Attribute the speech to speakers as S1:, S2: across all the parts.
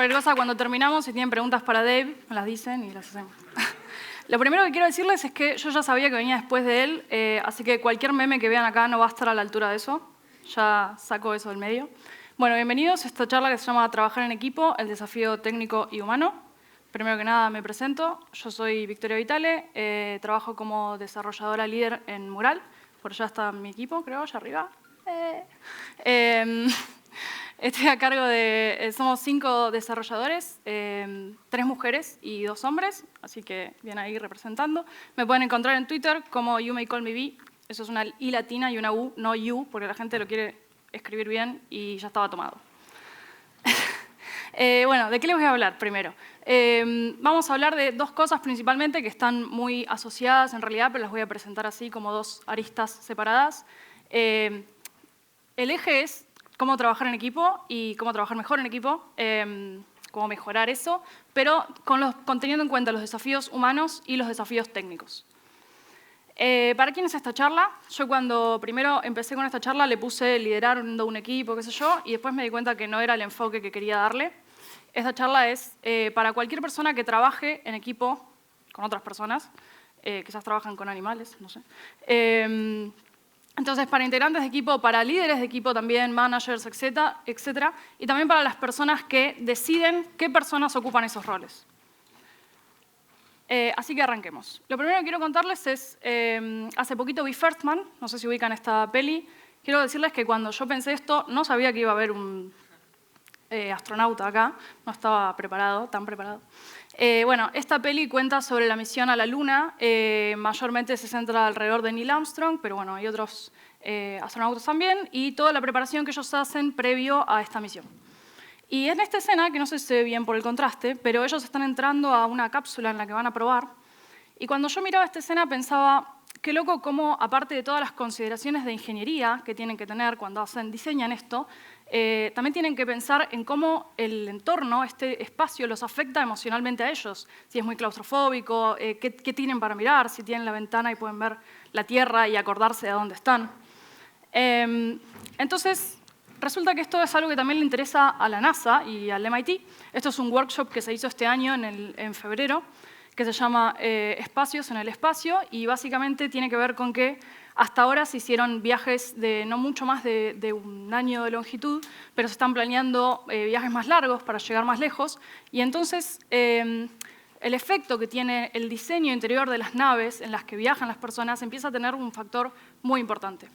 S1: cualquier cosa, cuando terminamos, si tienen preguntas para Dave, me las dicen y las hacemos. Lo primero que quiero decirles es que yo ya sabía que venía después de él, así que cualquier meme que vean acá no va a estar a la altura de eso. Ya saco eso del medio. Bueno, bienvenidos a esta charla que se llama Trabajar en equipo, el desafío técnico y humano. Primero que nada me presento. Yo soy Victoria Vitale, trabajo como desarrolladora líder en Mural. Por allá está mi equipo, creo, allá arriba. Estoy a cargo de... somos 5 desarrolladores, 3 mujeres y 2 hombres, así que bien ahí representando. Me pueden encontrar en Twitter como You May Call Me B. Eso es una I latina y una U, no You, porque la gente lo quiere escribir bien y ya estaba tomado. Bueno, ¿de qué les voy a hablar primero? Vamos a hablar de 2 cosas principalmente que están muy asociadas en realidad, pero las voy a presentar así como 2 aristas separadas. El eje es cómo trabajar en equipo y cómo trabajar mejor en equipo, cómo mejorar eso, pero teniendo en cuenta los desafíos humanos y los desafíos técnicos. ¿Para quién es esta charla? Yo cuando primero empecé con esta charla le puse liderando un equipo, qué sé yo, y después me di cuenta que no era el enfoque que quería darle. Esta charla es para cualquier persona que trabaje en equipo con otras personas, quizás trabajan con animales, no sé. Entonces, para integrantes de equipo, para líderes de equipo también, managers, etcétera, y también para las personas que deciden qué personas ocupan esos roles. Así que arranquemos. Lo primero que quiero contarles es, hace poquito vi First Man, no sé si ubican esta peli. Quiero decirles que cuando yo pensé esto, no sabía que iba a haber un astronauta acá, no estaba preparado, tan preparado. Bueno, esta peli cuenta sobre la misión a la Luna, mayormente se centra alrededor de Neil Armstrong, pero bueno, hay otros astronautas también, y toda la preparación que ellos hacen previo a esta misión. Y en esta escena, que no sé si se ve bien por el contraste, pero ellos están entrando a una cápsula en la que van a probar, y cuando yo miraba esta escena pensaba, qué loco cómo, aparte de todas las consideraciones de ingeniería que tienen que tener cuando diseñan esto, también tienen que pensar en cómo el entorno, este espacio, los afecta emocionalmente a ellos. Si es muy claustrofóbico, qué tienen para mirar, si tienen la ventana y pueden ver la Tierra y acordarse de dónde están. Entonces, resulta que esto es algo que también le interesa a la NASA y al MIT. Esto es un workshop que se hizo este año, en febrero, que se llama Espacios en el Espacio, y básicamente tiene que ver con que hasta ahora se hicieron viajes de no mucho más de un año de longitud, pero se están planeando viajes más largos para llegar más lejos, y entonces el efecto que tiene el diseño interior de las naves en las que viajan las personas empieza a tener un factor muy importante.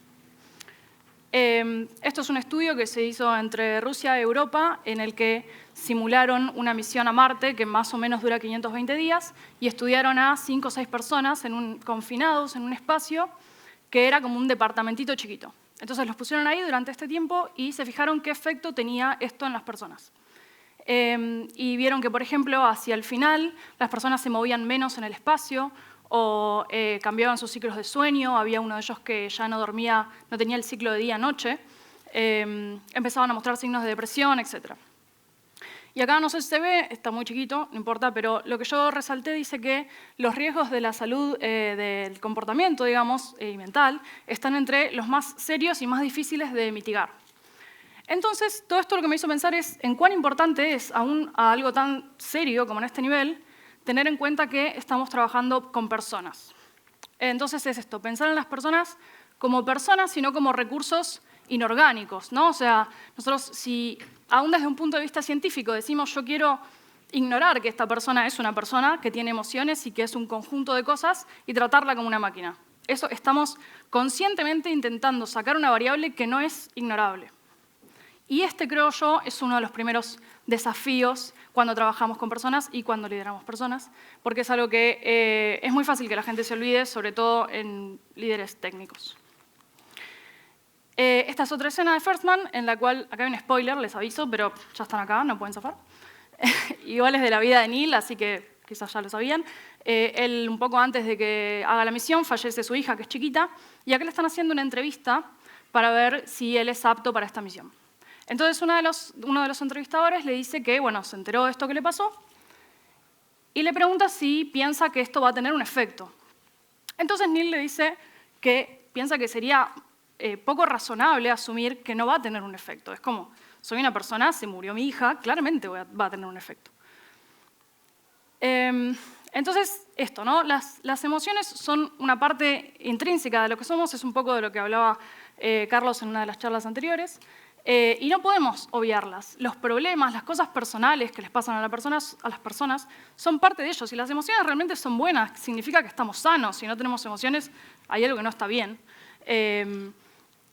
S1: Esto es un estudio que se hizo entre Rusia y Europa en el que simularon una misión a Marte que más o menos dura 520 días y estudiaron a 5 o 6 personas confinados en un espacio que era como un departamentito chiquito. Entonces los pusieron ahí durante este tiempo y se fijaron qué efecto tenía esto en las personas. Y vieron que, por ejemplo, hacia el final las personas se movían menos en el espacio, o cambiaban sus ciclos de sueño, había uno de ellos que ya no dormía, no tenía el ciclo de día-noche, empezaban a mostrar signos de depresión, etc. Y acá no sé si se ve, está muy chiquito, no importa, pero lo que yo resalté dice que los riesgos de la salud, del comportamiento, digamos, y mental, están entre los más serios y más difíciles de mitigar. Entonces, todo esto lo que me hizo pensar es en cuán importante es, aún a algo tan serio como en este nivel, tener en cuenta que estamos trabajando con personas. Entonces es esto, pensar en las personas como personas, sino como recursos inorgánicos, ¿no? O sea, nosotros si aún desde un punto de vista científico decimos yo quiero ignorar que esta persona es una persona que tiene emociones y que es un conjunto de cosas y tratarla como una máquina. Eso estamos conscientemente intentando sacar una variable que no es ignorable. Y este, creo yo, es uno de los primeros desafíos cuando trabajamos con personas y cuando lideramos personas, porque es algo que es muy fácil que la gente se olvide, sobre todo en líderes técnicos. Esta es otra escena de First Man, en la cual, acá hay un spoiler, les aviso, pero ya están acá, no pueden zafar. Igual es de la vida de Neil, así que quizás ya lo sabían. Él, un poco antes de que haga la misión, fallece su hija, que es chiquita, y acá le están haciendo una entrevista para ver si él es apto para esta misión. Entonces uno de los entrevistadores le dice que, bueno, se enteró de esto que le pasó y le pregunta si piensa que esto va a tener un efecto. Entonces Neil le dice que piensa que sería poco razonable asumir que no va a tener un efecto. Es como, soy una persona, se murió mi hija, claramente va a tener un efecto. Entonces, esto, ¿no? Las emociones son una parte intrínseca de lo que somos, es un poco de lo que hablaba Carlos en una de las charlas anteriores, y no podemos obviarlas. Los problemas, las cosas personales que les pasan a las personas son parte de ellos, y las emociones realmente son buenas, significa que estamos sanos. Si no tenemos emociones, hay algo que no está bien.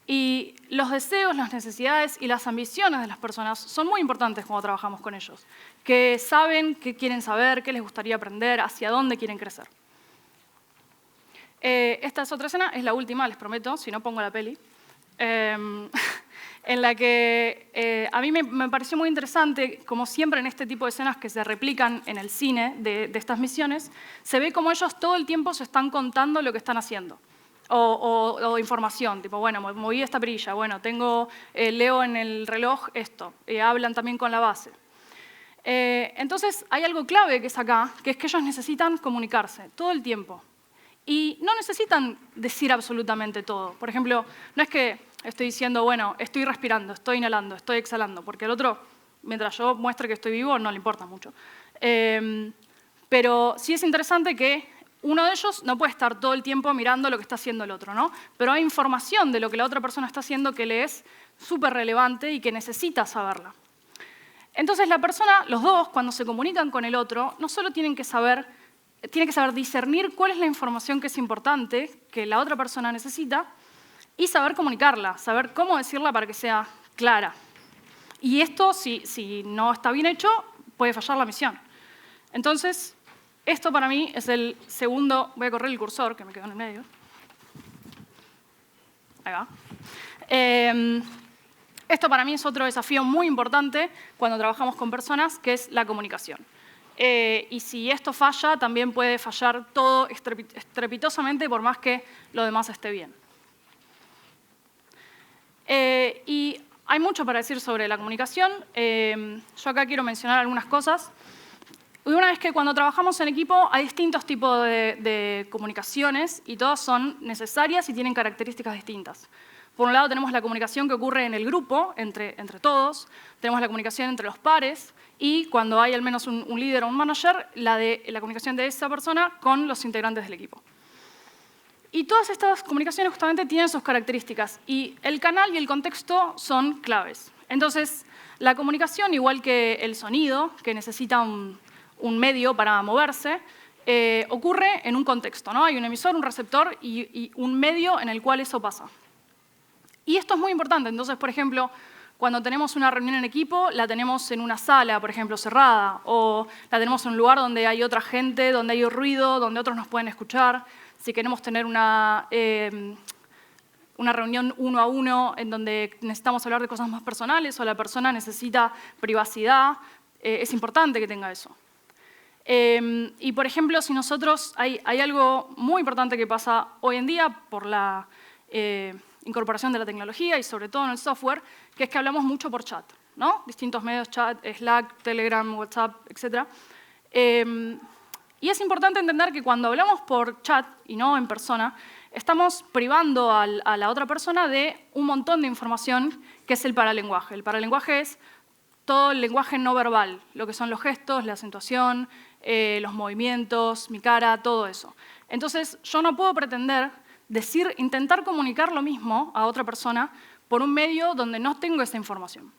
S1: Y los deseos, las necesidades y las ambiciones de las personas son muy importantes cuando trabajamos con ellos, que saben qué quieren saber, qué les gustaría aprender, hacia dónde quieren crecer. Esta es otra escena, es la última, les prometo, si no pongo la peli, en la que a mí me pareció muy interesante, como siempre en este tipo de escenas que se replican en el cine de estas misiones, se ve como ellos todo el tiempo se están contando lo que están haciendo. O información, tipo, bueno, moví esta perilla, bueno, leo en el reloj esto, hablan también con la base. Entonces, hay algo clave que es acá, que es que ellos necesitan comunicarse todo el tiempo. Y no necesitan decir absolutamente todo. Por ejemplo, no es que estoy diciendo, bueno, estoy respirando, estoy inhalando, estoy exhalando, porque al otro, mientras yo muestre que estoy vivo, no le importa mucho. Pero sí es interesante que uno de ellos no puede estar todo el tiempo mirando lo que está haciendo el otro, ¿no? Pero hay información de lo que la otra persona está haciendo que le es súper relevante y que necesita saberla. Entonces la persona, los dos, cuando se comunican con el otro, no solo tiene que saber discernir cuál es la información que es importante, que la otra persona necesita, y saber comunicarla, saber cómo decirla para que sea clara. Y esto, si no está bien hecho, puede fallar la misión. Entonces, esto para mí es el segundo, voy a correr el cursor, que me quedó en el medio. Ahí va. Esto para mí es otro desafío muy importante cuando trabajamos con personas, que es la comunicación. Y si esto falla, también puede fallar todo estrepitosamente, por más que lo demás esté bien. Y hay mucho para decir sobre la comunicación. Yo acá quiero mencionar algunas cosas. Una es que cuando trabajamos en equipo hay distintos tipos de comunicaciones y todas son necesarias y tienen características distintas. Por un lado tenemos la comunicación que ocurre en el grupo, entre todos, tenemos la comunicación entre los pares y cuando hay al menos un líder o un manager, la comunicación de esa persona con los integrantes del equipo. Y todas estas comunicaciones justamente tienen sus características y el canal y el contexto son claves. Entonces, la comunicación, igual que el sonido, que necesita un medio para moverse, ocurre en un contexto, ¿no? Hay un emisor, un receptor y un medio en el cual eso pasa. Y esto es muy importante. Entonces, por ejemplo, cuando tenemos una reunión en equipo, la tenemos en una sala, por ejemplo, cerrada, o la tenemos en un lugar donde hay otra gente, donde hay ruido, donde otros nos pueden escuchar. Si queremos tener una reunión uno a uno en donde necesitamos hablar de cosas más personales o la persona necesita privacidad, es importante que tenga eso. Y, por ejemplo, si nosotros hay algo muy importante que pasa hoy en día por la incorporación de la tecnología y sobre todo en el software, que es que hablamos mucho por chat, ¿no? Distintos medios, chat, Slack, Telegram, WhatsApp, etc. Y es importante entender que cuando hablamos por chat y no en persona, estamos privando a la otra persona de un montón de información que es el paralenguaje. El paralenguaje es todo el lenguaje no verbal, lo que son los gestos, la acentuación, los movimientos, mi cara, todo eso. Entonces, yo no puedo pretender intentar comunicar lo mismo a otra persona por un medio donde no tengo esa información.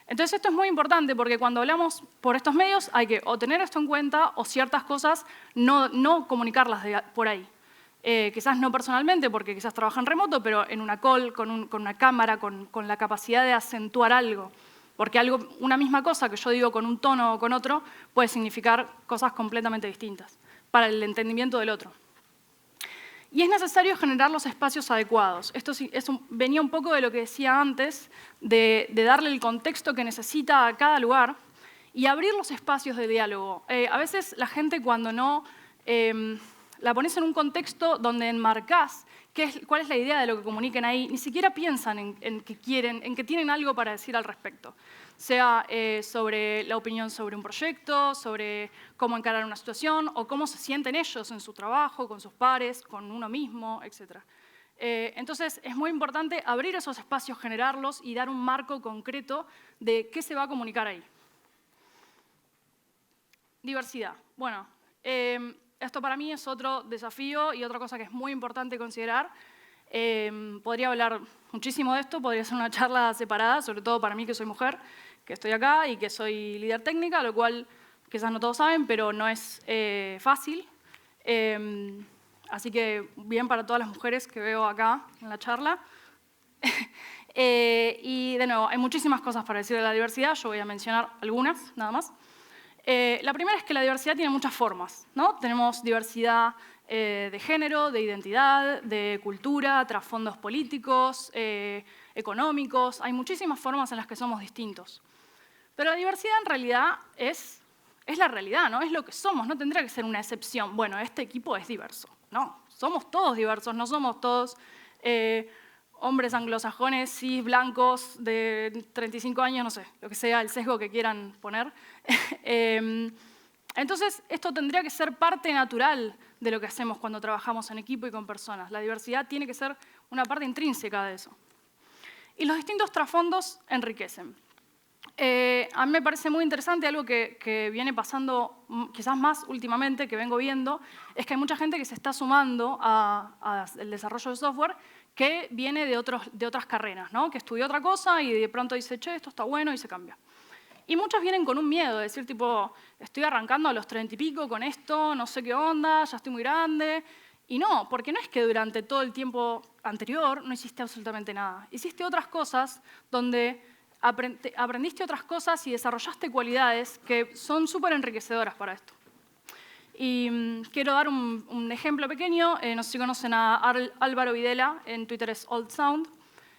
S1: Entonces, esto es muy importante porque cuando hablamos por estos medios hay que o tener esto en cuenta o ciertas cosas no comunicarlas por ahí. Quizás no personalmente porque quizás trabajan remoto, pero en una call, con una cámara, con la capacidad de acentuar algo. Porque una misma cosa que yo digo con un tono o con otro puede significar cosas completamente distintas para el entendimiento del otro. Y es necesario generar los espacios adecuados. Esto venía un poco de lo que decía antes, de darle el contexto que necesita a cada lugar y abrir los espacios de diálogo. A veces la gente cuando no la pones en un contexto donde enmarcás cuál es la idea de lo que comuniquen ahí, ni siquiera piensan en que tienen algo para decir al respecto. Sea sobre la opinión sobre un proyecto, sobre cómo encarar una situación o cómo se sienten ellos en su trabajo, con sus pares, con uno mismo, etc. Entonces, es muy importante abrir esos espacios, generarlos y dar un marco concreto de qué se va a comunicar ahí. Diversidad. Bueno, esto para mí es otro desafío y otra cosa que es muy importante considerar. Podría hablar muchísimo de esto, podría ser una charla separada, sobre todo para mí que soy mujer, que estoy acá y que soy líder técnica, lo cual quizás no todos saben, pero no es fácil. Así que bien para todas las mujeres que veo acá en la charla. Y de nuevo, hay muchísimas cosas para decir de la diversidad, yo voy a mencionar algunas, nada más. La primera es que la diversidad tiene muchas formas, ¿no? Tenemos diversidad de género, de identidad, de cultura, trasfondos políticos, económicos. Hay muchísimas formas en las que somos distintos. Pero la diversidad en realidad es la realidad, ¿no? Es lo que somos, no tendría que ser una excepción. Bueno, este equipo es diverso. No, somos todos diversos, no somos todos hombres anglosajones, cis, blancos, de 35 años, no sé, lo que sea, el sesgo que quieran poner. Entonces, esto tendría que ser parte natural de lo que hacemos cuando trabajamos en equipo y con personas. La diversidad tiene que ser una parte intrínseca de eso. Y los distintos trasfondos enriquecen. A mí me parece muy interesante algo que viene pasando quizás más últimamente, que vengo viendo, es que hay mucha gente que se está sumando al desarrollo de software que viene de otras carreras, ¿no? Que estudió otra cosa y de pronto dice, che, esto está bueno y se cambia. Y muchos vienen con un miedo, de decir, tipo, estoy arrancando a los 30 y pico con esto, no sé qué onda, ya estoy muy grande. Y no, porque no es que durante todo el tiempo anterior no hiciste absolutamente nada. Hiciste otras cosas donde aprendiste otras cosas y desarrollaste cualidades que son súper enriquecedoras para esto. Y quiero dar un ejemplo pequeño. No sé si conocen a Álvaro Videla, en Twitter es Old Sound.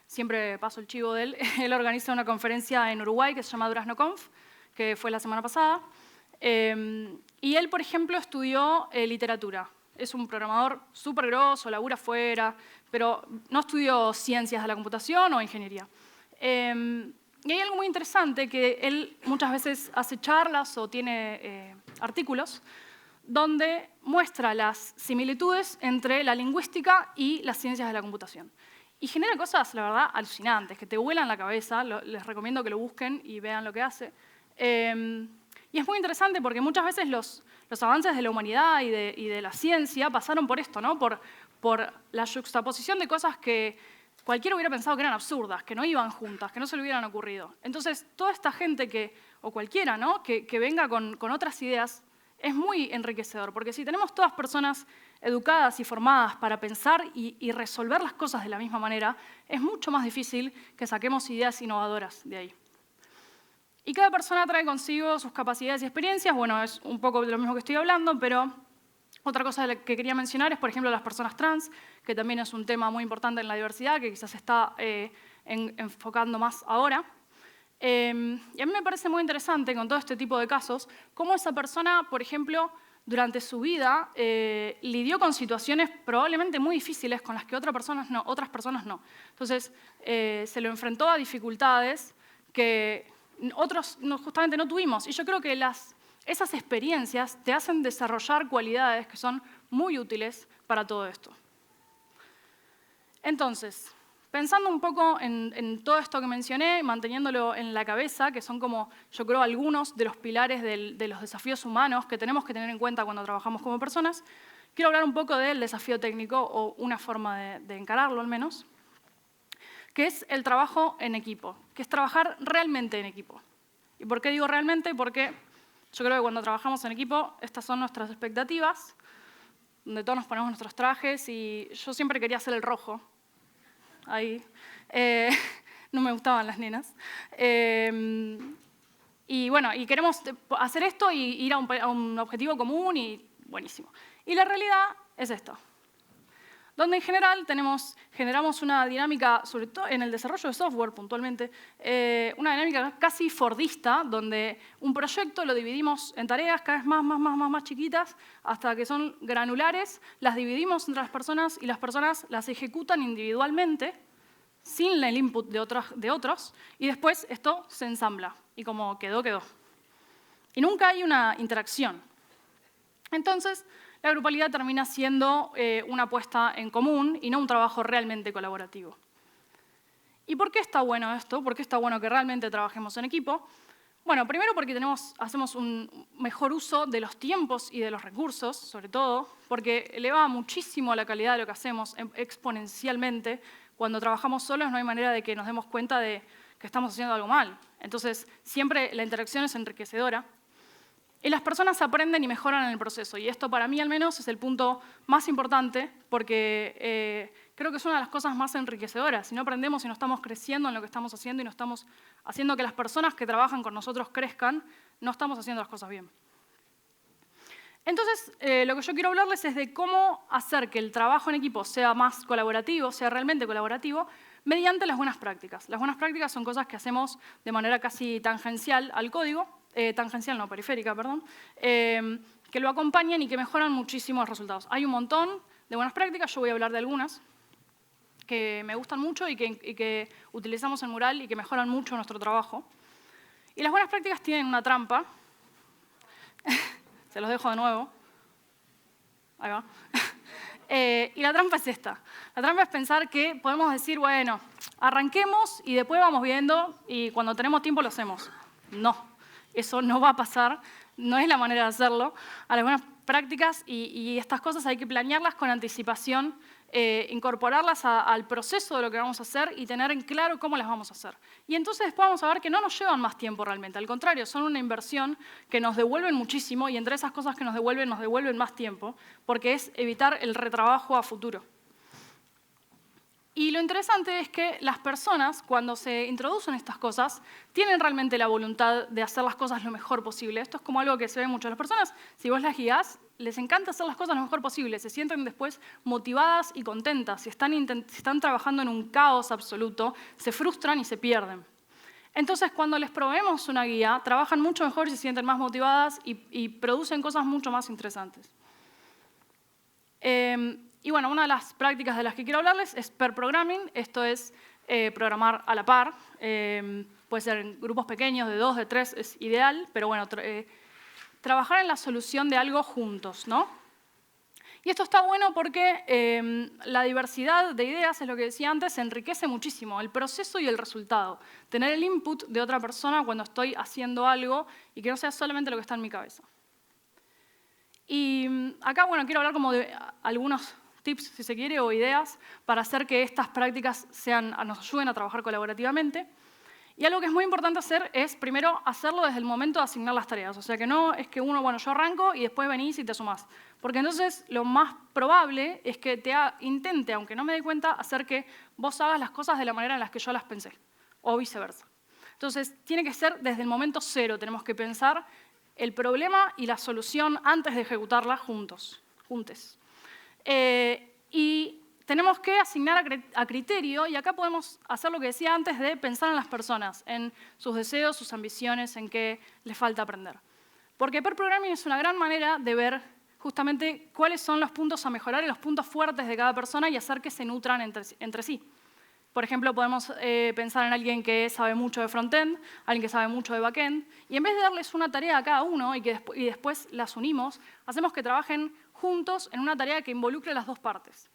S1: Siempre paso el chivo de él. Él organiza una conferencia en Uruguay que se llama DuraznoConf, que fue la semana pasada. Y él, por ejemplo, estudió literatura. Es un programador súper grosso, labura afuera, pero no estudió ciencias de la computación o ingeniería. Y hay algo muy interesante, que él muchas veces hace charlas o tiene artículos donde muestra las similitudes entre la lingüística y las ciencias de la computación. Y genera cosas, la verdad, alucinantes, que te vuelan la cabeza. Les recomiendo que lo busquen y vean lo que hace. Y es muy interesante porque muchas veces los avances de la humanidad y de la ciencia pasaron por esto, ¿no? Por la juxtaposición de cosas que cualquiera hubiera pensado que eran absurdas, que no iban juntas, que no se le hubieran ocurrido. Entonces, toda esta gente o cualquiera, ¿no? que venga con otras ideas, es muy enriquecedor, porque si tenemos todas personas educadas y formadas para pensar y resolver las cosas de la misma manera, es mucho más difícil que saquemos ideas innovadoras de ahí. Y cada persona trae consigo sus capacidades y experiencias. Bueno, es un poco de lo mismo que estoy hablando, pero otra cosa que quería mencionar es, por ejemplo, las personas trans, que también es un tema muy importante en la diversidad, que quizás se está enfocando más ahora. Y a mí me parece muy interesante con todo este tipo de casos, cómo esa persona, por ejemplo, durante su vida lidió con situaciones probablemente muy difíciles con las que otras personas no. Entonces, se lo enfrentó a dificultades que otros justamente no tuvimos. Y yo creo que esas experiencias te hacen desarrollar cualidades que son muy útiles para todo esto. Entonces, pensando un poco en todo esto que mencioné, manteniéndolo en la cabeza, que son como, yo creo, algunos de los pilares de los desafíos humanos que tenemos que tener en cuenta cuando trabajamos como personas, quiero hablar un poco del desafío técnico, o una forma de encararlo al menos, que es el trabajo en equipo, que es trabajar realmente en equipo. ¿Y por qué digo realmente? Porque yo creo que cuando trabajamos en equipo, estas son nuestras expectativas, donde todos nos ponemos nuestros trajes, y yo siempre quería ser el rojo. Ahí. No me gustaban las nenas. Y bueno, y queremos hacer esto y ir a un objetivo común y buenísimo. Y la realidad es esto, donde en general generamos una dinámica, sobre todo en el desarrollo de software puntualmente, una dinámica casi fordista, donde un proyecto lo dividimos en tareas cada vez más chiquitas, hasta que son granulares, las dividimos entre las personas y las personas las ejecutan individualmente, sin el input de otros, y después esto se ensambla, y como quedó, quedó. Y nunca hay una interacción. Entonces, la grupalidad termina siendo una apuesta en común y no un trabajo realmente colaborativo. ¿Y por qué está bueno esto? ¿Por qué está bueno que realmente trabajemos en equipo? Bueno, primero porque hacemos un mejor uso de los tiempos y de los recursos, sobre todo, porque eleva muchísimo la calidad de lo que hacemos exponencialmente. Cuando trabajamos solos no hay manera de que nos demos cuenta de que estamos haciendo algo mal. Entonces, siempre la interacción es enriquecedora. Y las personas aprenden y mejoran en el proceso. Y esto, para mí al menos, es el punto más importante, porque creo que es una de las cosas más enriquecedoras. Si no aprendemos y no estamos creciendo en lo que estamos haciendo y no estamos haciendo que las personas que trabajan con nosotros crezcan, no estamos haciendo las cosas bien. Entonces, lo que yo quiero hablarles es de cómo hacer que el trabajo en equipo sea más colaborativo, sea realmente colaborativo, mediante las buenas prácticas. Las buenas prácticas son cosas que hacemos de manera casi tangencial al código, tangencial no, periférica, perdón, que lo acompañan y que mejoran muchísimo los resultados. Hay un montón de buenas prácticas, yo voy a hablar de algunas que me gustan mucho y que utilizamos en Mural y que mejoran mucho nuestro trabajo. Y las buenas prácticas tienen una trampa. Se los dejo de nuevo. Ahí va. Y la trampa es esta. La trampa es pensar que podemos decir, bueno, arranquemos y después vamos viendo y cuando tenemos tiempo lo hacemos. No, eso no va a pasar, no es la manera de hacerlo. A las buenas prácticas y estas cosas hay que planearlas con anticipación, incorporarlas al proceso de lo que vamos a hacer y tener en claro cómo las vamos a hacer. Y entonces después vamos a ver que no nos llevan más tiempo realmente, al contrario, son una inversión que nos devuelven muchísimo y entre esas cosas que nos devuelven más tiempo, porque es evitar el retrabajo a futuro. Y lo interesante es que las personas, cuando se introducen estas cosas, tienen realmente la voluntad de hacer las cosas lo mejor posible. Esto es como algo que se ve mucho. Las personas, si vos las guías, les encanta hacer las cosas lo mejor posible. Se sienten después motivadas y contentas. Si están trabajando en un caos absoluto, se frustran y se pierden. Entonces, cuando les proveemos una guía, trabajan mucho mejor y se sienten más motivadas y producen cosas mucho más interesantes. Y bueno, una de las prácticas de las que quiero hablarles es pair programming. Esto es programar a la par. Puede ser en grupos pequeños, de 2, de 3, es ideal, pero bueno, trabajar en la solución de algo juntos, ¿no? Y esto está bueno porque la diversidad de ideas, es lo que decía antes, enriquece muchísimo el proceso y el resultado. Tener el input de otra persona cuando estoy haciendo algo y que no sea solamente lo que está en mi cabeza. Y acá, bueno, quiero hablar como de algunos tips, si se quiere, o ideas para hacer que estas prácticas nos ayuden a trabajar colaborativamente. Y algo que es muy importante hacer es, primero, hacerlo desde el momento de asignar las tareas. O sea, que no es que uno, bueno, yo arranco y después venís y te sumás. Porque entonces lo más probable es que intente, aunque no me dé cuenta, hacer que vos hagas las cosas de la manera en la que yo las pensé, o viceversa. Entonces, tiene que ser desde el momento cero. Tenemos que pensar el problema y la solución antes de ejecutarla juntes. Y tenemos que asignar a criterio, y acá podemos hacer lo que decía antes de pensar en las personas, en sus deseos, sus ambiciones, en qué les falta aprender. Porque pair programming es una gran manera de ver justamente cuáles son los puntos a mejorar y los puntos fuertes de cada persona y hacer que se nutran entre sí. Por ejemplo, podemos pensar en alguien que sabe mucho de frontend, alguien que sabe mucho de backend, y en vez de darles una tarea a cada uno y después las unimos, hacemos que trabajen juntos en una tarea que involucre las dos partes.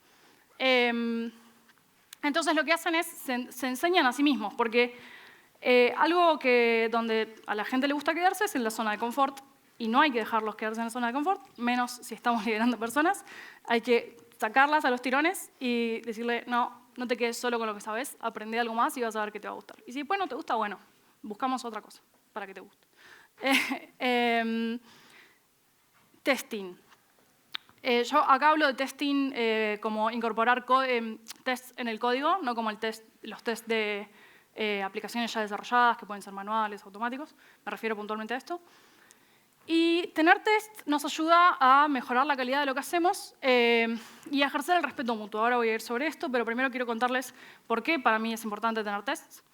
S1: Entonces lo que hacen es, se enseñan a sí mismos, porque algo donde a la gente le gusta quedarse es en la zona de confort, y no hay que dejarlos quedarse en la zona de confort, menos si estamos liderando personas. Hay que sacarlas a los tirones y decirle, no te quedes solo con lo que sabes, aprende algo más y vas a ver que te va a gustar. Y si después no te gusta, bueno, buscamos otra cosa para que te guste. Testing. Yo acá hablo de testing como incorporar tests en el código, no como los tests de aplicaciones ya desarrolladas, que pueden ser manuales, automáticos. Me refiero puntualmente a esto. Y tener test nos ayuda a mejorar la calidad de lo que hacemos y a ejercer el respeto mutuo. Ahora voy a ir sobre esto, pero primero quiero contarles por qué para mí es importante tener tests.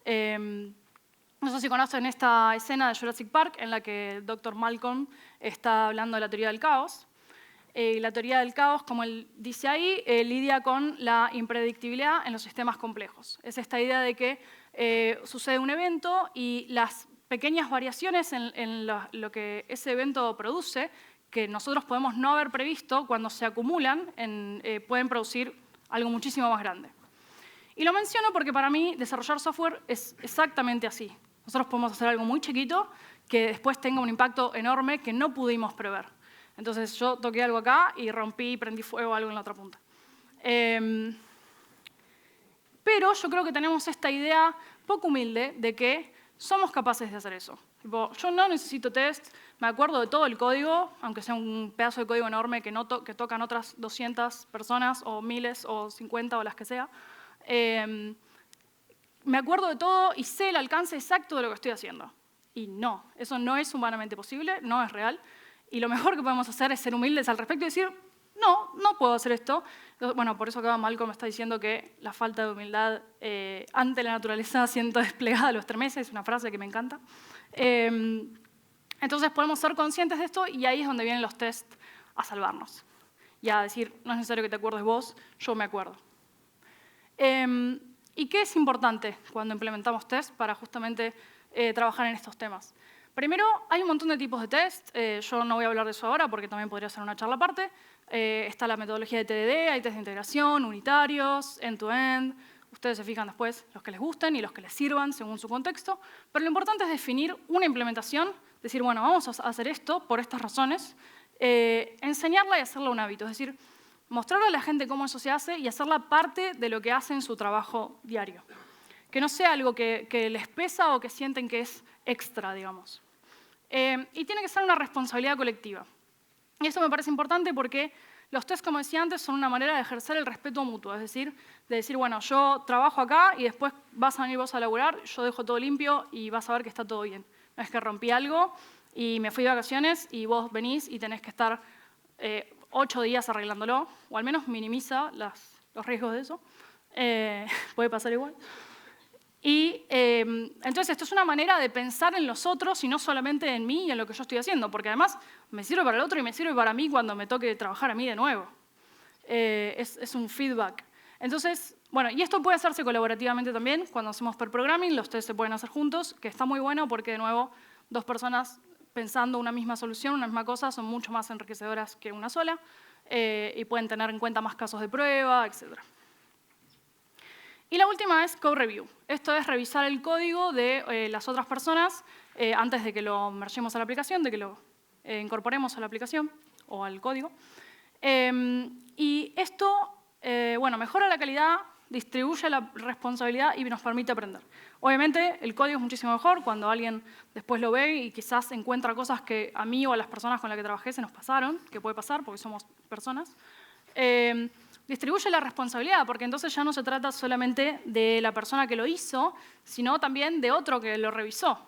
S1: No sé si conocen esta escena de Jurassic Park en la que el Dr. Malcolm está hablando de la teoría del caos. La teoría del caos, como él dice ahí, lidia con la impredictibilidad en los sistemas complejos. Es esta idea de que sucede un evento y las pequeñas variaciones en lo que ese evento produce que nosotros podemos no haber previsto, cuando se acumulan, pueden producir algo muchísimo más grande. Y lo menciono porque para mí desarrollar software es exactamente así. Nosotros podemos hacer algo muy chiquito que después tenga un impacto enorme que no pudimos prever. Entonces yo toqué algo acá y rompí y prendí fuego a algo en la otra punta. Pero yo creo que tenemos esta idea poco humilde de que somos capaces de hacer eso. Tipo, yo no necesito test, me acuerdo de todo el código, aunque sea un pedazo de código enorme que tocan otras 200 personas, o miles, o 50, o las que sea. Me acuerdo de todo y sé el alcance exacto de lo que estoy haciendo. Y no, eso no es humanamente posible, no es real. Y lo mejor que podemos hacer es ser humildes al respecto y decir, no puedo hacer esto. Bueno, por eso acá Malcolm me está diciendo que la falta de humildad ante la naturaleza siendo desplegada a los 3 meses, es una frase que me encanta. Entonces podemos ser conscientes de esto y ahí es donde vienen los tests a salvarnos. Y a decir, no es necesario que te acuerdes vos, yo me acuerdo. ¿Y qué es importante cuando implementamos test para justamente trabajar en estos temas? Primero, hay un montón de tipos de test. Yo no voy a hablar de eso ahora porque también podría ser una charla aparte. Está la metodología de TDD, hay test de integración, unitarios, end-to-end. Ustedes se fijan después los que les gusten y los que les sirvan según su contexto. Pero lo importante es definir una implementación, decir, bueno, vamos a hacer esto por estas razones, enseñarla y hacerla un hábito. Es decir, mostrarle a la gente cómo eso se hace y hacerla parte de lo que hace en su trabajo diario. Que no sea algo que les pesa o que sienten que es extra, digamos. Y tiene que ser una responsabilidad colectiva. Y esto me parece importante porque los tests, como decía antes, son una manera de ejercer el respeto mutuo. Es decir, de decir, bueno, yo trabajo acá y después vas a venir vos a laburar, yo dejo todo limpio y vas a ver que está todo bien. No es que rompí algo y me fui de vacaciones y vos venís y tenés que estar 8 días arreglándolo, o al menos minimiza los riesgos de eso. Puede pasar igual. Y entonces esto es una manera de pensar en los otros y no solamente en mí y en lo que yo estoy haciendo, porque además me sirve para el otro y me sirve para mí cuando me toque trabajar a mí de nuevo. Es un feedback. Entonces, bueno, y esto puede hacerse colaborativamente también. Cuando hacemos pair programming, los test se pueden hacer juntos, que está muy bueno porque, de nuevo, 2 personas pensando una misma solución, una misma cosa, son mucho más enriquecedoras que una sola y pueden tener en cuenta más casos de prueba, etc. Y la última es code review. Esto es revisar el código de las otras personas antes de que lo mergemos a la aplicación, de que lo incorporemos a la aplicación o al código. Y esto, bueno, mejora la calidad, distribuye la responsabilidad y nos permite aprender. Obviamente, el código es muchísimo mejor cuando alguien después lo ve y quizás encuentra cosas que a mí o a las personas con las que trabajé se nos pasaron, que puede pasar porque somos personas. Distribuye la responsabilidad, porque entonces ya no se trata solamente de la persona que lo hizo, sino también de otro que lo revisó.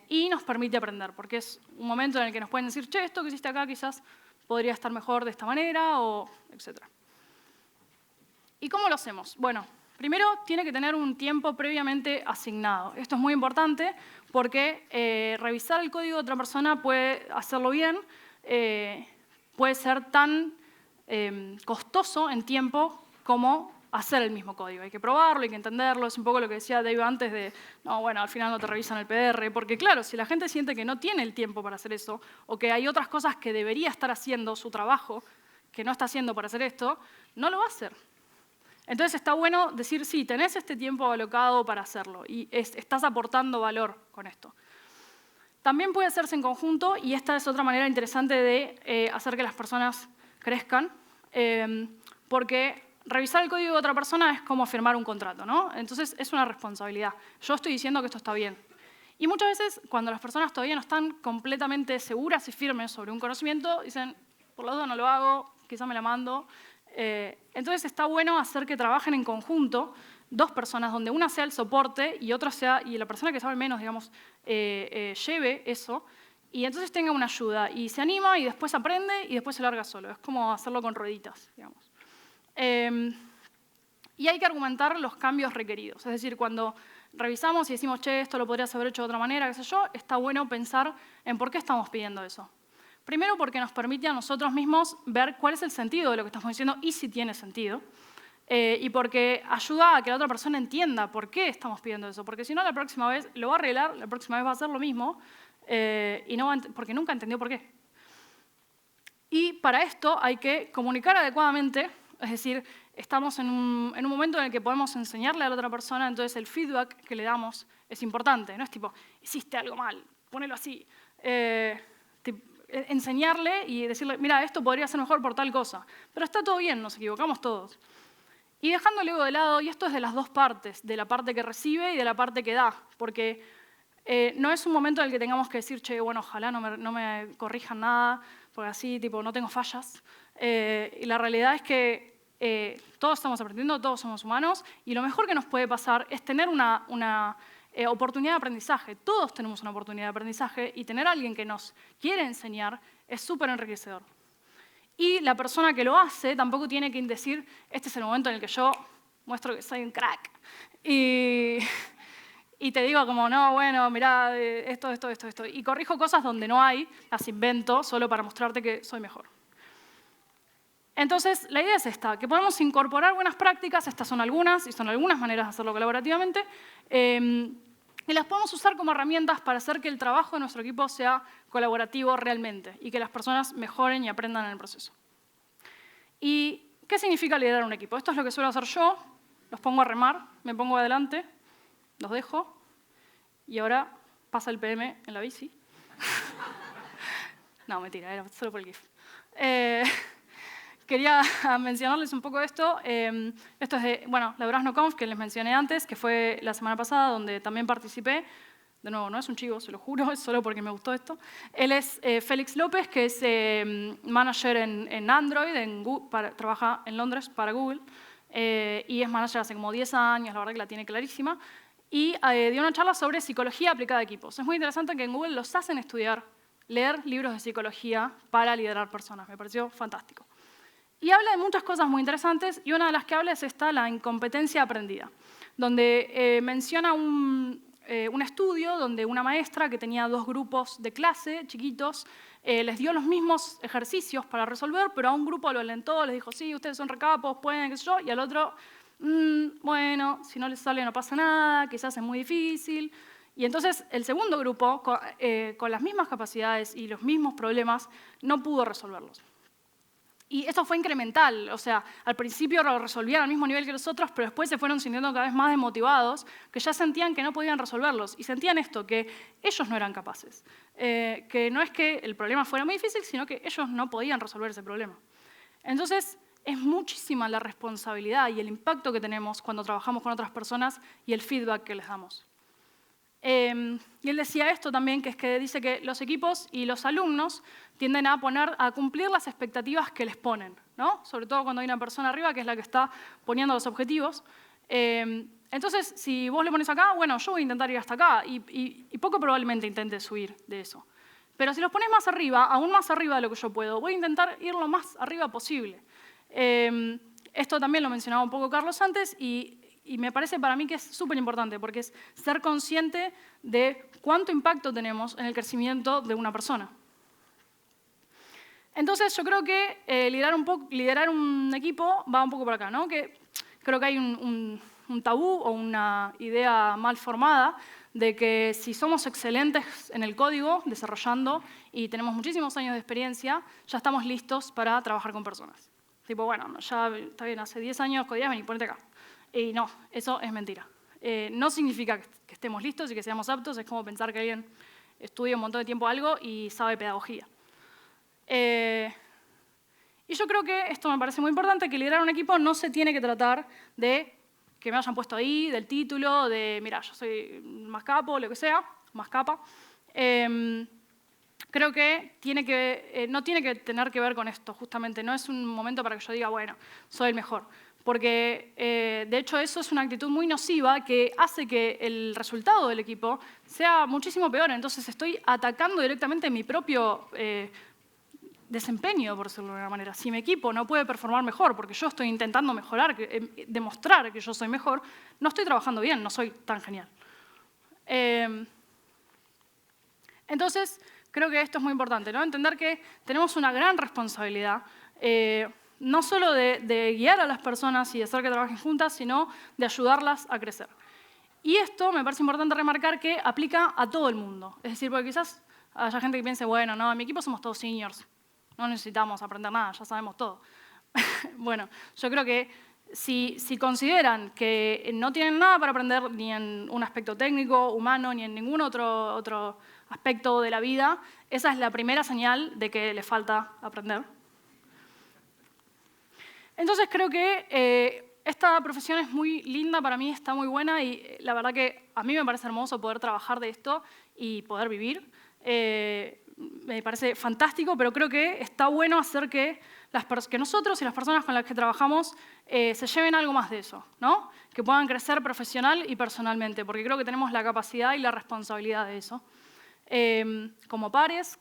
S1: Y nos permite aprender, porque es un momento en el que nos pueden decir, che, esto que hiciste acá quizás podría estar mejor de esta manera, o etc. ¿Y cómo lo hacemos? Bueno, primero tiene que tener un tiempo previamente asignado. Esto es muy importante porque revisar el código de otra persona puede hacerlo bien, puede ser tan costoso en tiempo como hacer el mismo código. Hay que probarlo, hay que entenderlo. Es un poco lo que decía Dave antes de, no, bueno, al final no te revisan el PR. Porque claro, si la gente siente que no tiene el tiempo para hacer eso o que hay otras cosas que debería estar haciendo su trabajo que no está haciendo para hacer esto, no lo va a hacer. Entonces está bueno decir, sí, tenés este tiempo alocado para hacerlo y estás aportando valor con esto. También puede hacerse en conjunto y esta es otra manera interesante de hacer que las personas crezcan, porque revisar el código de otra persona es como firmar un contrato, ¿no? Entonces es una responsabilidad. Yo estoy diciendo que esto está bien. Y muchas veces, cuando las personas todavía no están completamente seguras y firmes sobre un conocimiento, dicen, por lo tanto no lo hago, quizá me la mando. Entonces está bueno hacer que trabajen en conjunto 2 personas, donde una sea el soporte y otra sea, y la persona que sabe menos, digamos, lleve eso, y entonces tenga una ayuda, y se anima, y después aprende, y después se larga solo. Es como hacerlo con rueditas, digamos. Y hay que argumentar los cambios requeridos. Es decir, cuando revisamos y decimos, che, esto lo podrías haber hecho de otra manera, qué sé yo, está bueno pensar en por qué estamos pidiendo eso. Primero, porque nos permite a nosotros mismos ver cuál es el sentido de lo que estamos diciendo y si tiene sentido. Y porque ayuda a que la otra persona entienda por qué estamos pidiendo eso. Porque si no, la próxima vez lo va a arreglar, la próxima vez va a hacer lo mismo, y no va porque nunca entendió por qué. Y para esto hay que comunicar adecuadamente, es decir, estamos en un momento en el que podemos enseñarle a la otra persona, entonces el feedback que le damos es importante. No es tipo, hiciste algo mal, ponelo así. Enseñarle y decirle, mira, esto podría ser mejor por tal cosa. Pero está todo bien, nos equivocamos todos. Y dejando el ego de lado, y esto es de las dos partes, de la parte que recibe y de la parte que da, porque no es un momento en el que tengamos que decir, che, bueno, ojalá no me corrijan nada, porque así, tipo, no tengo fallas. Y la realidad es que todos estamos aprendiendo, todos somos humanos, y lo mejor que nos puede pasar es tener una oportunidad de aprendizaje. Todos tenemos una oportunidad de aprendizaje, y tener a alguien que nos quiere enseñar es súper enriquecedor. Y la persona que lo hace tampoco tiene que decir, este es el momento en el que yo muestro que soy un crack. Y te digo como, no, bueno, mirá, esto. Y corrijo cosas donde no hay, las invento solo para mostrarte que soy mejor. Entonces, la idea es esta, que podemos incorporar buenas prácticas, estas son algunas, y son algunas maneras de hacerlo colaborativamente, y las podemos usar como herramientas para hacer que el trabajo de nuestro equipo sea colaborativo realmente y que las personas mejoren y aprendan en el proceso. ¿Y qué significa liderar un equipo? Esto es lo que suelo hacer yo, los pongo a remar, me pongo adelante, los dejo, y ahora pasa el PM en la bici. No, mentira, era solo por el GIF. Quería mencionarles un poco esto. Esto es de, bueno, la DuraznoConf, que les mencioné antes, que fue la semana pasada, donde también participé. De nuevo, no es un chivo, se lo juro, es solo porque me gustó esto. Él es Félix López, que es manager en Android, trabaja en Londres para Google, y es manager hace como 10 años, la verdad que la tiene clarísima. Y dio una charla sobre psicología aplicada a equipos. Es muy interesante que en Google los hacen estudiar, leer libros de psicología para liderar personas. Me pareció fantástico. Y habla de muchas cosas muy interesantes, y una de las que habla es esta, la incompetencia aprendida, donde menciona un estudio donde una maestra que tenía 2 grupos de clase, chiquitos, les dio los mismos ejercicios para resolver, pero a un grupo lo alentó, les dijo, sí, ustedes son recapos, pueden, qué sé yo, y al otro, bueno, si no les sale no pasa nada, quizás es muy difícil. Y entonces el segundo grupo, con las mismas capacidades y los mismos problemas, no pudo resolverlos. Y esto fue incremental, o sea, al principio lo resolvían al mismo nivel que los otros, pero después se fueron sintiendo cada vez más desmotivados, que ya sentían que no podían resolverlos. Y sentían esto, que ellos no eran capaces. Que no es que el problema fuera muy difícil, sino que ellos no podían resolver ese problema. Entonces, es muchísima la responsabilidad y el impacto que tenemos cuando trabajamos con otras personas y el feedback que les damos. Y él decía esto también, que es que dice que los equipos y los alumnos tienden a cumplir las expectativas que les ponen, ¿no? Sobre todo cuando hay una persona arriba que es la que está poniendo los objetivos. Entonces, si vos le pones acá, bueno, yo voy a intentar ir hasta acá y poco probablemente intente subir de eso. Pero si los pones más arriba, aún más arriba de lo que yo puedo, voy a intentar ir lo más arriba posible. Esto también lo mencionaba un poco Carlos antes y me parece para mí que es súper importante porque es ser consciente de cuánto impacto tenemos en el crecimiento de una persona. Entonces, yo creo que liderar un equipo va un poco por acá, ¿no? Que creo que hay un tabú o una idea mal formada de que si somos excelentes en el código, desarrollando, y tenemos muchísimos años de experiencia, ya estamos listos para trabajar con personas. Tipo, bueno, ya está bien, hace 10 años codias, vení, ponete acá. Y no, eso es mentira. No significa que estemos listos y que seamos aptos, es como pensar que alguien estudia un montón de tiempo algo y sabe pedagogía. Y yo creo que esto me parece muy importante, que liderar un equipo no se tiene que tratar de que me hayan puesto ahí, del título, de, mira, yo soy más capo, lo que sea, más capa. Creo que no tiene que tener que ver con esto, justamente. No es un momento para que yo diga, bueno, soy el mejor. Porque, de hecho, eso es una actitud muy nociva que hace que el resultado del equipo sea muchísimo peor. Entonces, estoy atacando directamente mi propio desempeño, por decirlo de alguna manera. Si mi equipo no puede performar mejor porque yo estoy intentando mejorar, demostrar que yo soy mejor, no estoy trabajando bien, no soy tan genial. Entonces, creo que esto es muy importante, ¿no? Entender que tenemos una gran responsabilidad, no solo de guiar a las personas y de hacer que trabajen juntas, sino de ayudarlas a crecer. Y esto me parece importante remarcar que aplica a todo el mundo. Es decir, porque quizás haya gente que piense, bueno, no, en mi equipo somos todos seniors, no necesitamos aprender nada, ya sabemos todo. Bueno, yo creo que si consideran que no tienen nada para aprender ni en un aspecto técnico, humano, ni en ningún otro aspecto de la vida, esa es la primera señal de que les falta aprender. Entonces creo que esta profesión es muy linda, para mí está muy buena y la verdad que a mí me parece hermoso poder trabajar de esto y poder vivir. Me parece fantástico, pero creo que está bueno hacer que nosotros y las personas con las que trabajamos se lleven algo más de eso, ¿no? Que puedan crecer profesional y personalmente, porque creo que tenemos la capacidad y la responsabilidad de eso, como pares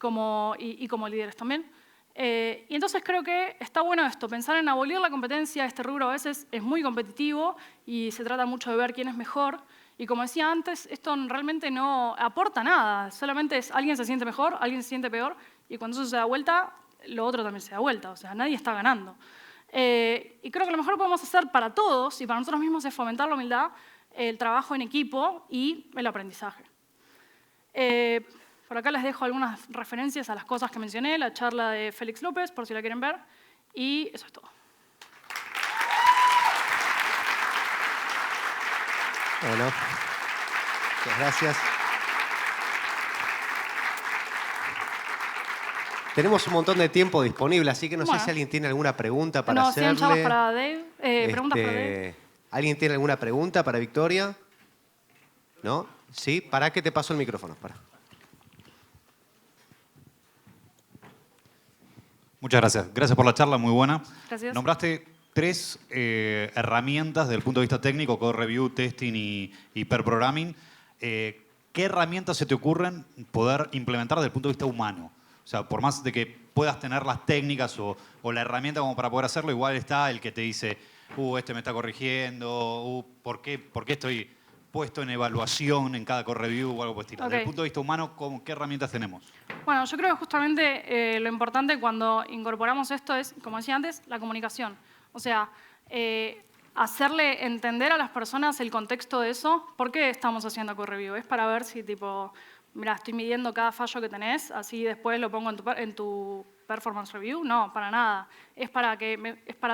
S1: y como líderes también. Y entonces creo que está bueno esto, pensar en abolir la competencia. Este rubro a veces es muy competitivo y se trata mucho de ver quién es mejor. Y como decía antes, esto realmente no aporta nada, solamente es alguien se siente mejor, alguien se siente peor, y cuando eso se da vuelta, lo otro también se da vuelta, o sea, nadie está ganando. Y creo que lo mejor que podemos hacer para todos y para nosotros mismos es fomentar la humildad, el trabajo en equipo y el aprendizaje. Por acá les dejo algunas referencias a las cosas que mencioné, la charla de Félix López, por si la quieren ver, y eso es todo.
S2: Bueno, muchas gracias. Tenemos un montón de tiempo disponible, así que no sé si alguien tiene alguna pregunta para hacerle.
S1: No, 100 charlas para Dave, preguntas para Dave.
S2: ¿Alguien tiene alguna pregunta para Victoria? ¿No? ¿Sí? ¿Para qué te paso el micrófono? Para.
S3: Muchas gracias. Gracias por la charla, muy buena.
S1: Gracias.
S3: Nombraste 3 herramientas desde el punto de vista técnico, Code Review, Testing y Pair Programming. ¿Qué herramientas se te ocurren poder implementar desde el punto de vista humano? O sea, por más de que puedas tener las técnicas o la herramienta como para poder hacerlo, igual está el que te dice, este me está corrigiendo, ¿por qué estoy puesto en evaluación en cada Code Review o algo por el estilo?
S1: Okay.
S3: Desde el punto de vista humano, ¿qué herramientas tenemos?
S1: Bueno, yo creo que justamente lo importante cuando incorporamos esto es, como decía antes, la comunicación. O sea, hacerle entender a las personas el contexto de eso. ¿Por qué estamos haciendo Code Review? Es para ver si, tipo, mira, estoy midiendo cada fallo que tenés, así después lo pongo en tu performance review. No, para nada. Es para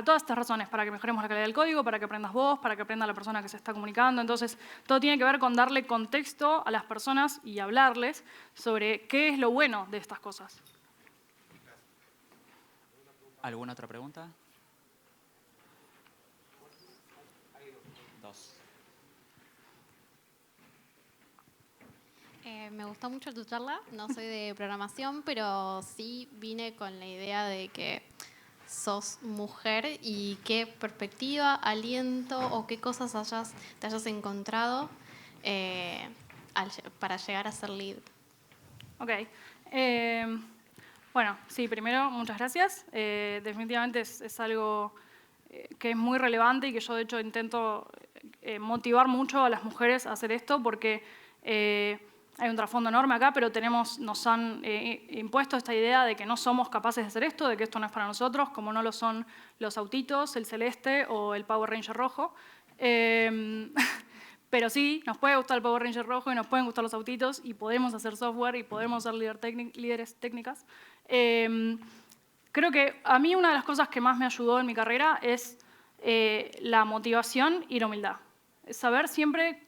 S1: todas estas razones, para que mejoremos la calidad del código, para que aprendas vos, para que aprenda la persona que se está comunicando. Entonces, todo tiene que ver con darle contexto a las personas y hablarles sobre qué es lo bueno de estas cosas.
S4: ¿Alguna otra pregunta? 2.
S5: Me gustó mucho tu charla. No soy de programación, pero sí vine con la idea de que sos mujer y qué perspectiva, aliento o qué cosas te hayas encontrado para llegar a ser lead.
S1: Ok. Bueno, sí, primero, muchas gracias. Definitivamente es algo que es muy relevante y que yo, de hecho, intento motivar mucho a las mujeres a hacer esto porque hay un trasfondo enorme acá, pero nos han impuesto esta idea de que no somos capaces de hacer esto, de que esto no es para nosotros, como no lo son los autitos, el celeste o el Power Ranger rojo. Pero sí, nos puede gustar el Power Ranger rojo y nos pueden gustar los autitos y podemos hacer software y podemos ser líderes técnicas. Creo que a mí una de las cosas que más me ayudó en mi carrera es la motivación y la humildad. Es saber siempre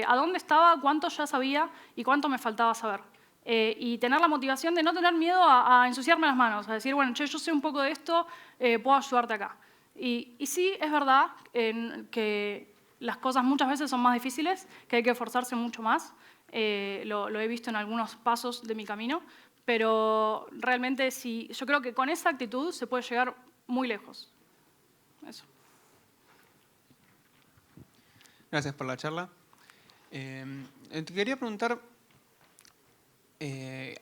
S1: a dónde estaba, cuánto ya sabía y cuánto me faltaba saber. Y tener la motivación de no tener miedo a ensuciarme las manos, a decir, bueno, che, yo sé un poco de esto, puedo ayudarte acá. Y sí, es verdad que las cosas muchas veces son más difíciles, que hay que esforzarse mucho más. Lo he visto en algunos pasos de mi camino, pero realmente sí, yo creo que con esa actitud se puede llegar muy lejos. Eso.
S6: Gracias por la charla. Te quería preguntar,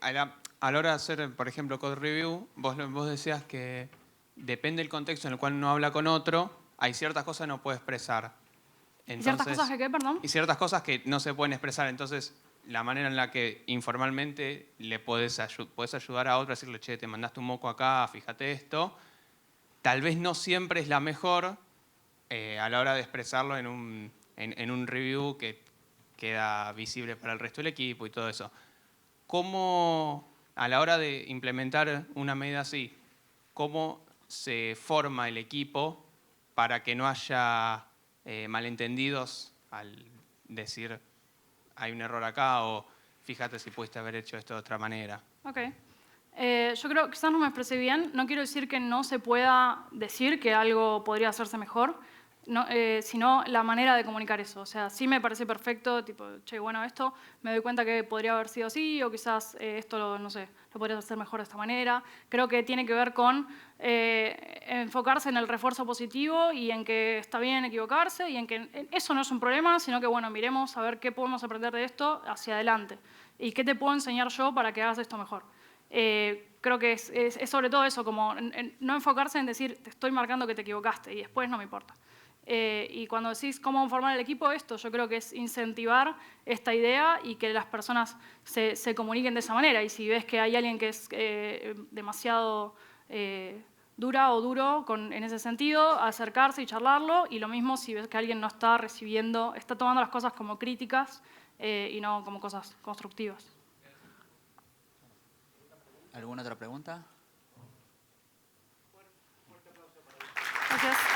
S6: a la hora de hacer, por ejemplo, Code Review, vos decías que depende del contexto en el cual uno habla con otro, hay ciertas cosas que no puede expresar.
S1: Entonces, ¿y ciertas cosas que qué, perdón?
S6: Y ciertas cosas que no se pueden expresar. Entonces, la manera en la que informalmente le podés ayudar a otro a decirle, che, te mandaste un moco acá, fíjate esto, tal vez no siempre es la mejor a la hora de expresarlo en un review que queda visible para el resto del equipo y todo eso. ¿Cómo a la hora de implementar una medida así, ¿cómo se forma el equipo para que no haya malentendidos al decir hay un error acá o fíjate si pudiste haber hecho esto de otra manera?
S1: Ok. Yo creo que quizás no me expresé bien. No quiero decir que no se pueda decir que algo podría hacerse mejor, sino la manera de comunicar eso. O sea, sí me parece perfecto, tipo, che, bueno, esto me doy cuenta que podría haber sido así o quizás esto, no sé, lo podrías hacer mejor de esta manera. Creo que tiene que ver con enfocarse en el refuerzo positivo y en que está bien equivocarse y en que eso no es un problema, sino que, bueno, miremos a ver qué podemos aprender de esto hacia adelante y qué te puedo enseñar yo para que hagas esto mejor. Creo que es sobre todo eso, como no enfocarse en decir, te estoy marcando que te equivocaste y después no me importa. Y cuando decís cómo formar el equipo, yo creo que es incentivar esta idea y que las personas se comuniquen de esa manera. Y si ves que hay alguien que es demasiado dura o duro en ese sentido, acercarse y charlarlo. Y lo mismo si ves que alguien no está recibiendo, está tomando las cosas como críticas y no como cosas constructivas.
S4: ¿Alguna otra pregunta?
S1: Gracias.